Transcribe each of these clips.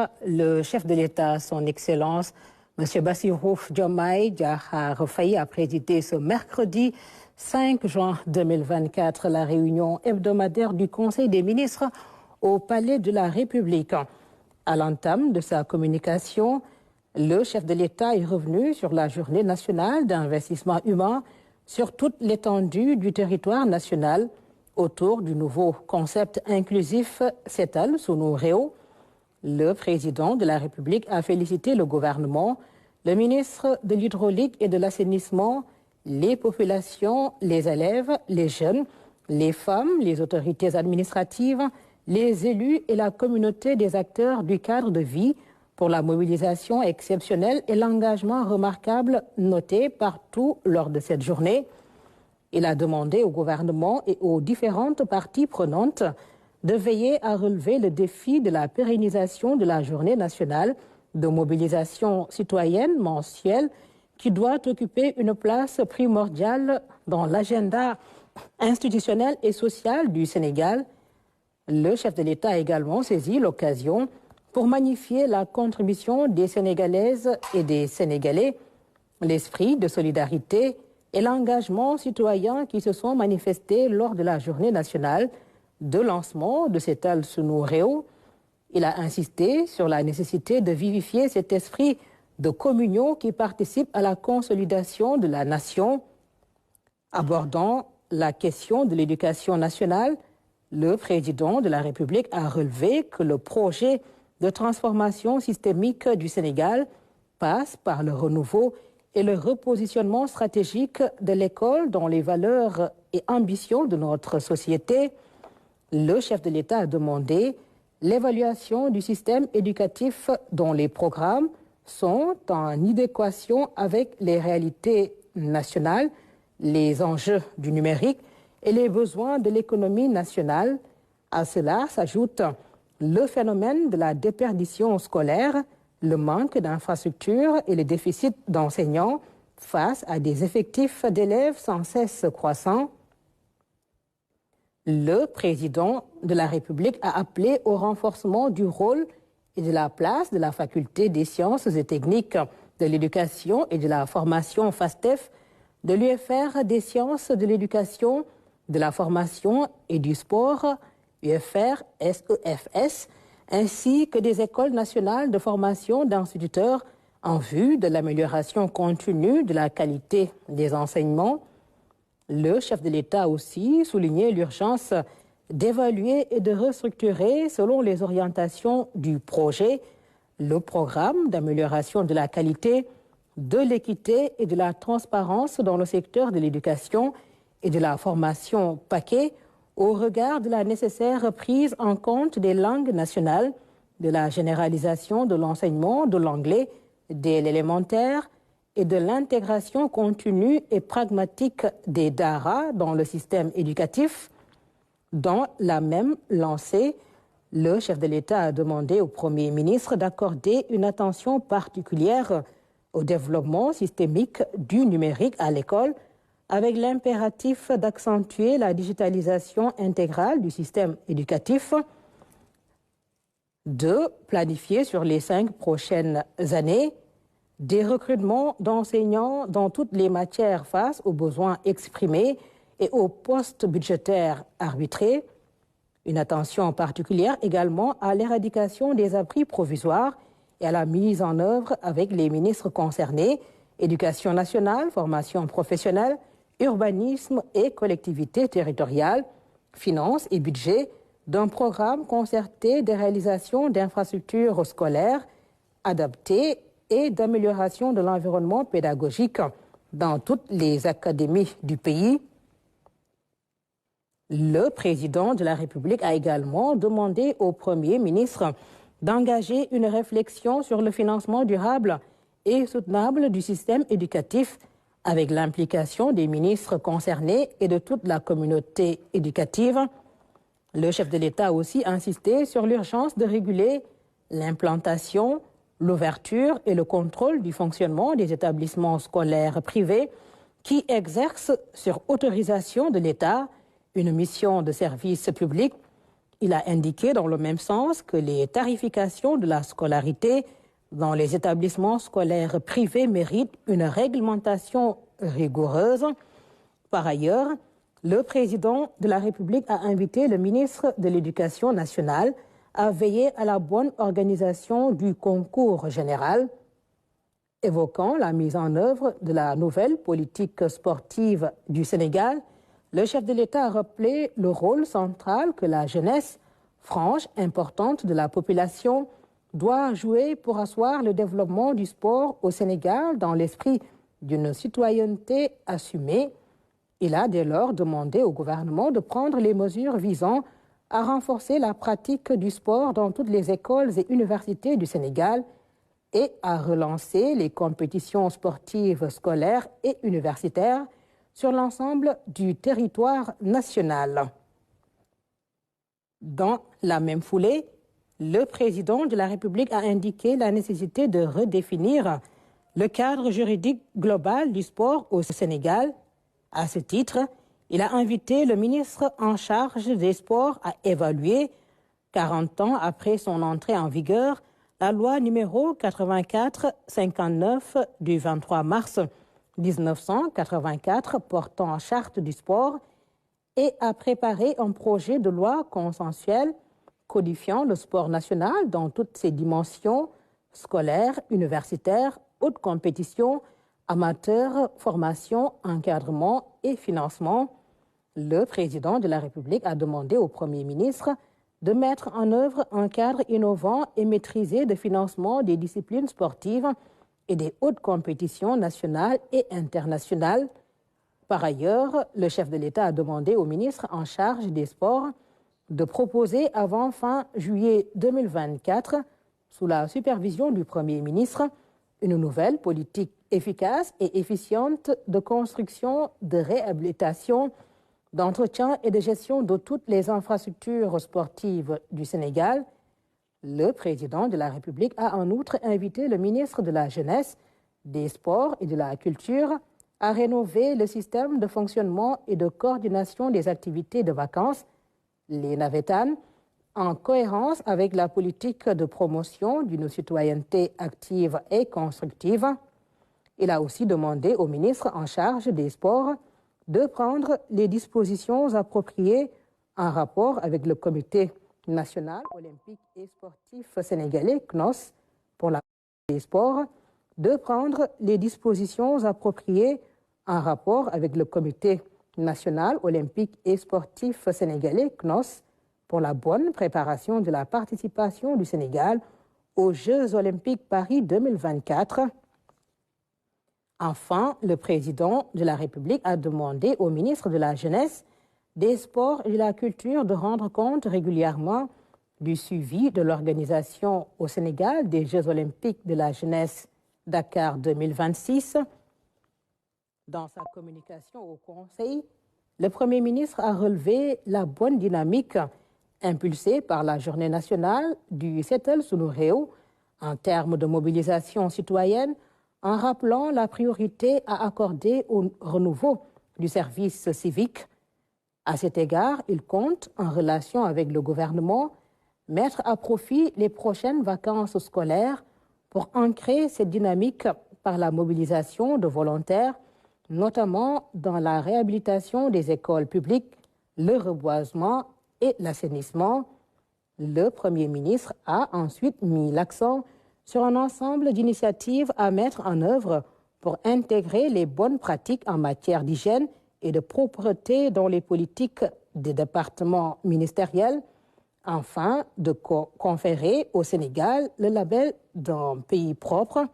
Africa, le chef de l'État, son Excellence, M. Bassirou Diomaye Diakhar Faye, a présidé ce mercredi 5 juin 2024 la réunion hebdomadaire du Conseil des ministres au Palais de la République. À l'entame de sa communication, le chef de l'État est revenu sur la journée nationale d'investissement humain sur toute l'étendue du territoire national autour du nouveau concept inclusif CETAL Sunu Réew. Le président de la République a félicité le gouvernement, le ministre de l'Hydraulique et de l'Assainissement, les populations, les élèves, les jeunes, les femmes, les autorités administratives, les élus et la communauté des acteurs du cadre de vie pour la mobilisation exceptionnelle et l'engagement remarquable noté partout lors de cette journée. Il a demandé au gouvernement et aux différentes parties prenantes de veiller à relever le défi de la pérennisation de la journée nationale de mobilisation citoyenne mensuelle qui doit occuper une place primordiale dans l'agenda institutionnel et social du Sénégal. Le chef de l'État a également saisi l'occasion pour magnifier la contribution des Sénégalaises et des Sénégalais, l'esprit de solidarité et l'engagement citoyen qui se sont manifestés lors de la journée nationale de lancement de CETAL Sunu Réew. Il a insisté sur la nécessité de vivifier cet esprit de communion qui participe à la consolidation de la nation. Abordant la question de l'éducation nationale, le président de la République a relevé que le projet de transformation systémique du Sénégal passe par le renouveau et le repositionnement stratégique de l'école dans les valeurs et ambitions de notre société. Le chef de l'État a demandé l'évaluation du système éducatif dont les programmes sont en adéquation avec les réalités nationales, les enjeux du numérique et les besoins de l'économie nationale. À cela s'ajoute le phénomène de la déperdition scolaire, le manque d'infrastructures et le déficit d'enseignants face à des effectifs d'élèves sans cesse croissants. Le président de la République a appelé au renforcement du rôle et de la place de la faculté des sciences et techniques de l'éducation et de la formation FASTEF, de l'UFR des sciences de l'éducation, de la formation et du sport, UFR SEFS, ainsi que des écoles nationales de formation d'instituteurs en vue de l'amélioration continue de la qualité des enseignements. Le chef de l'État a aussi souligné l'urgence d'évaluer et de restructurer, selon les orientations du projet, le programme d'amélioration de la qualité, de l'équité et de la transparence dans le secteur de l'éducation et de la formation paquet au regard de la nécessaire prise en compte des langues nationales, de la généralisation de l'enseignement de l'anglais dès l'élémentaire et de l'intégration continue et pragmatique des DARA dans le système éducatif. Dans la même lancée, le chef de l'État a demandé au Premier ministre d'accorder une attention particulière au développement systémique du numérique à l'école, avec l'impératif d'accentuer la digitalisation intégrale du système éducatif, de planifier sur les 5 prochaines années des recrutements d'enseignants dans toutes les matières face aux besoins exprimés et aux postes budgétaires arbitrés. Une attention particulière également à l'éradication des abris provisoires et à la mise en œuvre avec les ministres concernés, Éducation nationale, formation professionnelle, urbanisme et collectivités territoriales, finances et budget, d'un programme concerté de réalisation d'infrastructures scolaires adaptées et d'amélioration de l'environnement pédagogique dans toutes les académies du pays. Le président de la République a également demandé au Premier ministre d'engager une réflexion sur le financement durable et soutenable du système éducatif avec l'implication des ministres concernés et de toute la communauté éducative. Le chef de l'État a aussi insisté sur l'urgence de réguler l'implantation, l'ouverture et le contrôle du fonctionnement des établissements scolaires privés qui exercent sur autorisation de l'État une mission de service public Il a indiqué dans le même sens que les tarifications de la scolarité dans les établissements scolaires privés méritent une réglementation rigoureuse. Par ailleurs, le président de la République a invité le ministre de l'Éducation nationale à veiller à la bonne organisation du concours général. Évoquant la mise en œuvre de la nouvelle politique sportive du Sénégal, le chef de l'État a rappelé le rôle central que la jeunesse, frange importante de la population, doit jouer pour asseoir le développement du sport au Sénégal dans l'esprit d'une citoyenneté assumée. Il a dès lors demandé au gouvernement de prendre les mesures visant à renforcer la pratique du sport dans toutes les écoles et universités du Sénégal et à relancer les compétitions sportives scolaires et universitaires sur l'ensemble du territoire national. Dans la même foulée, le président de la République a indiqué la nécessité de redéfinir le cadre juridique global du sport au Sénégal. À ce titre, il a invité le ministre en charge des sports à évaluer, 40 ans après son entrée en vigueur, la loi numéro 84-59 du 23 mars 1984 portant charte du sport et a préparé un projet de loi consensuel codifiant le sport national dans toutes ses dimensions, scolaires, universitaires, haute compétition, amateurs, formation, encadrement et financement. Le président de la République a demandé au Premier ministre de mettre en œuvre un cadre innovant et maîtrisé de financement des disciplines sportives et des hautes compétitions nationales et internationales. Par ailleurs, le chef de l'État a demandé au ministre en charge des sports de proposer avant fin juillet 2024, sous la supervision du Premier ministre, une nouvelle politique efficace et efficiente de construction, de réhabilitation, d'entretien et de gestion de toutes les infrastructures sportives du Sénégal. Le président de la République a en outre invité le ministre de la Jeunesse, des Sports et de la Culture à rénover le système de fonctionnement et de coordination des activités de vacances, les Navétanes, en cohérence avec la politique de promotion d'une citoyenneté active et constructive. Il a aussi demandé au ministre en charge des Sports de prendre les dispositions appropriées en rapport avec le Comité national olympique et sportif sénégalais, CNOS, pour la des sports, de prendre les dispositions appropriées en rapport avec le Comité national olympique et sportif sénégalais, CNOS, pour la bonne préparation de la participation du Sénégal aux Jeux olympiques Paris 2024. Enfin, le président de la République a demandé au ministre de la Jeunesse, des Sports et de la Culture de rendre compte régulièrement du suivi de l'organisation au Sénégal des Jeux olympiques de la jeunesse Dakar 2026. Dans sa communication au Conseil, le Premier ministre a relevé la bonne dynamique impulsée par la Journée nationale du Seetal Sunu Réew en termes de mobilisation citoyenne, en rappelant la priorité à accorder au renouveau du service civique. À cet égard, il compte, en relation avec le gouvernement, mettre à profit les prochaines vacances scolaires pour ancrer cette dynamique par la mobilisation de volontaires, notamment dans la réhabilitation des écoles publiques, le reboisement et l'assainissement. Le Premier ministre a ensuite mis l'accent sur un ensemble d'initiatives à mettre en œuvre pour intégrer les bonnes pratiques en matière d'hygiène et de propreté dans les politiques des départements ministériels, enfin de conférer au Sénégal le label d'un pays propre.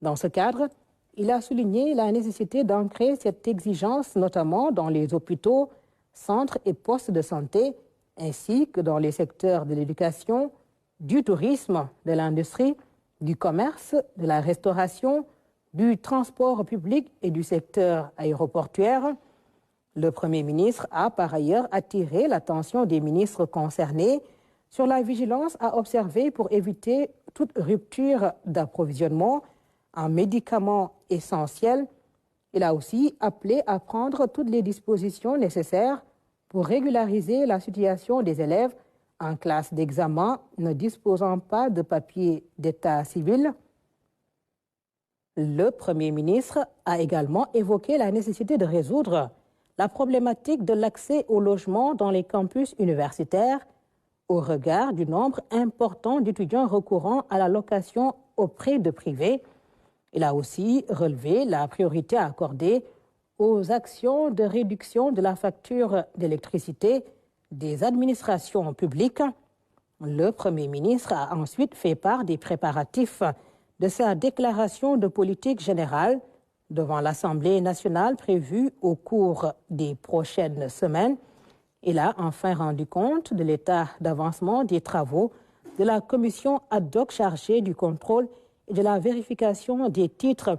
Dans ce cadre, il a souligné la nécessité d'ancrer cette exigence notamment dans les hôpitaux, centres et postes de santé, ainsi que dans les secteurs de l'éducation, du tourisme, de l'industrie, du commerce, de la restauration, du transport public et du secteur aéroportuaire. Le Premier ministre a par ailleurs attiré l'attention des ministres concernés sur la vigilance à observer pour éviter toute rupture d'approvisionnement en médicaments essentiels. Il a aussi appelé à prendre toutes les dispositions nécessaires pour régulariser la situation des élèves en classe d'examen ne disposant pas de papier d'état civil. Le Premier ministre a également évoqué la nécessité de résoudre la problématique de l'accès au logement dans les campus universitaires au regard du nombre important d'étudiants recourant à la location auprès de privés. Il a aussi relevé la priorité à accorder aux actions de réduction de la facture d'électricité des administrations publiques. Le Premier ministre a ensuite fait part des préparatifs de sa déclaration de politique générale devant l'Assemblée nationale prévue au cours des prochaines semaines. Il a enfin rendu compte de l'état d'avancement des travaux de la commission ad hoc chargée du contrôle et de la vérification des titres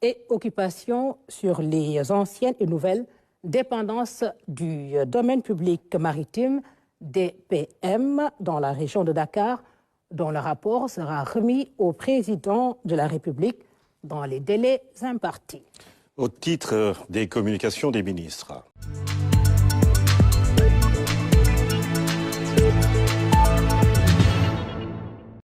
et occupations sur les anciennes et nouvelles dépendances du domaine public maritime DPM dans la région de Dakar, dont le rapport sera remis au président de la République dans les délais impartis. Au titre des communications des ministres.